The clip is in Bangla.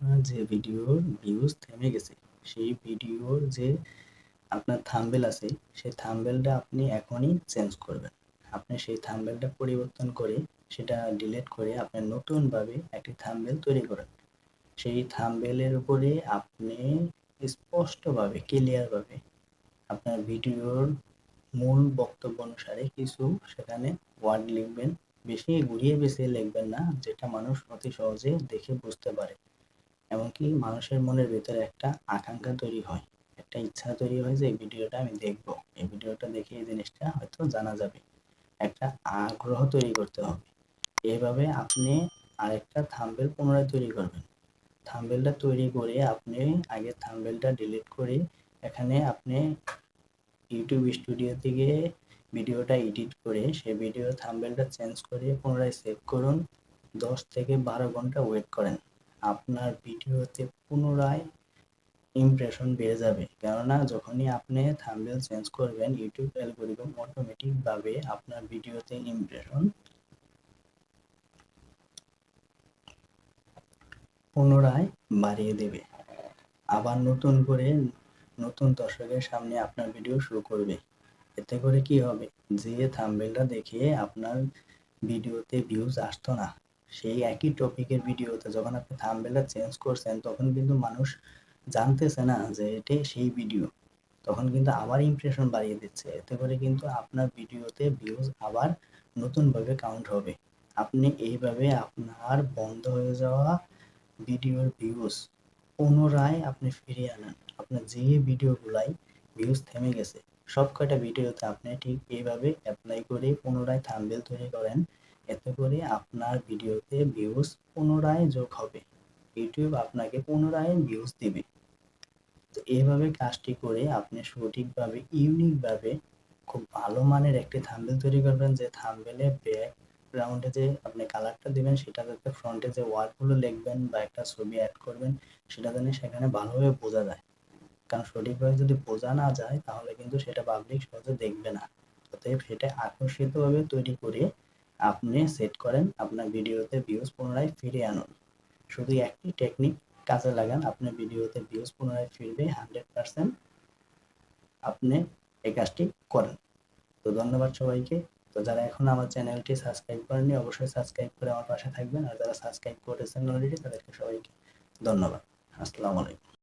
আপনার যে ভিডিওর ভিউজ থেমে গেছে, সেই ভিডিওর যে আপনার থাম্বনেল আছে, সেই থাম্বনেলটা আপনি এখনই চেঞ্জ করবেন। আপনি সেই থাম্বনেলটা পরিবর্তন করে সেটা ডিলিট করে আপনি নতুনভাবে একটি থাম্বনেল তৈরি করেন। সেই থাম্বনেলের উপরে আপনি স্পষ্টভাবে ক্লিয়ারভাবে আপনার ভিডিওর মূল বক্তব্য অনুসারে কিছু সেখানে ওয়ার্ড লিখবেন। বেশি ঘুরিয়ে পেঁচিয়ে লিখবেন না, যেটা মানুষ অতি সহজে দেখে বুঝতে পারে। এমনকি মানুষের মনের ভেতরে একটা আকাঙ্ক্ষা তৈরি হয়, একটা ইচ্ছা তৈরি হয় যে এই ভিডিওটা আমি দেখব, এই ভিডিওটা দেখে এই জিনিসটা হয়তো জানা যাবে, একটা আগ্রহ তৈরি করতে হবে। এইভাবে আপনি আরেকটা থাম্বনেল পুনরায় তৈরি করবেন। থাম্বনেলটা তৈরি করে আপনি আগে থাম্বনেলটা ডিলিট করে এখানে আপনি ইউটিউব স্টুডিও থেকে ভিডিওটা এডিট করে সেই ভিডিও থাম্বনেলটা চেঞ্জ করে পুনরায় সেভ করুন। 10 থেকে 12 ঘন্টা ওয়েট করেন। আপনার ভিডিওতে পুনরায় ইমপ্রেশন বেড়ে যাবে, কেননা যখনই আপনি থাম্বনেল চেঞ্জ করবেন ইউটিউব অ্যালগরিদম অটোমেটিকভাবে আপনার ভিডিওতে ইমপ্রেশন পুনরায় বাড়িয়ে দেবে। আবার নতুন করে নতুন দর্শকের সামনে আপনার ভিডিও শুরু করবে। এতে করে কি হবে, যে থাম্বনেলটা দেখে আপনার ভিডিওতে ভিউজ আসতো না, সেই একই টপিকের ভিডিওতে যখন আপনি থাম্বনেলটা চেঞ্জ করছেন তখন কিন্তু মানুষ জানতেছে না যে এটাই সেই ভিডিও, তখন কিন্তু আবার ইমপ্রেশন বাড়িয়ে দিচ্ছে। এতে করে কিন্তু আপনার ভিডিওতে ভিউজ আবার নতুনভাবে কাউন্ট হবে। আপনি এইভাবে আপনার বন্ধ হয়ে যাওয়া ভিডিওর ভিউজ পুনরায় আপনি ফিরিয়ে আনেন। আপনার যে ভিডিওগুলাই ভিউজ থেমে গেছে সব কয়টা ভিডিওতে আপনি ঠিক এইভাবে অ্যাপ্লাই করে পুনরায় থাম্বনেল তৈরি করেন। এতে করে আপনার ভিডিওতে ভিউজ পুনরায় যোগ হবে, ইউটিউব আপনাকে পুনরায় ভিউজ দিবে। তো এইভাবে কাজটি করে আপনি সঠিকভাবে ইউনিকভাবে খুব ভালো মানের একটি থাম্বনেল তৈরি করবেন, যে থাম্বনেলে ব্যাকগ্রাউন্ডে যে আপনি কালারটা দিবেন সেটা যাতে ফ্রন্টে যে ওয়ার্ডগুলো লিখবেন বা একটা ছবি অ্যাড করবেন সেটা যেন সেখানে ভালোভাবে বোঝা যায়। কারণ সঠিকভাবে যদি বোঝা না যায় তাহলে কিন্তু সেটা পাবলিক সহজে দেখবে না। অতএব সেটা আকর্ষিতভাবে তৈরি করে আপনি সেট করেন, আপনার ভিডিওতে ভিউজ পুনরায় ফিরিয়ে আনুন। শুধু একটি টেকনিক কাজে লাগান, আপনার ভিডিওতে ভিউজ পুনরায় ফিরবে 100%। আপনি এই কাজটি করেন। তো ধন্যবাদ সবাইকে। তো যারা এখন আমার চ্যানেলটি সাবস্ক্রাইব করেননি অবশ্যই সাবস্ক্রাইব করে আমার পাশে থাকবেন, আর যারা সাবস্ক্রাইব করেছেন অলরেডি তাদেরকে সবাইকে ধন্যবাদ। আসসালামু আলাইকুম।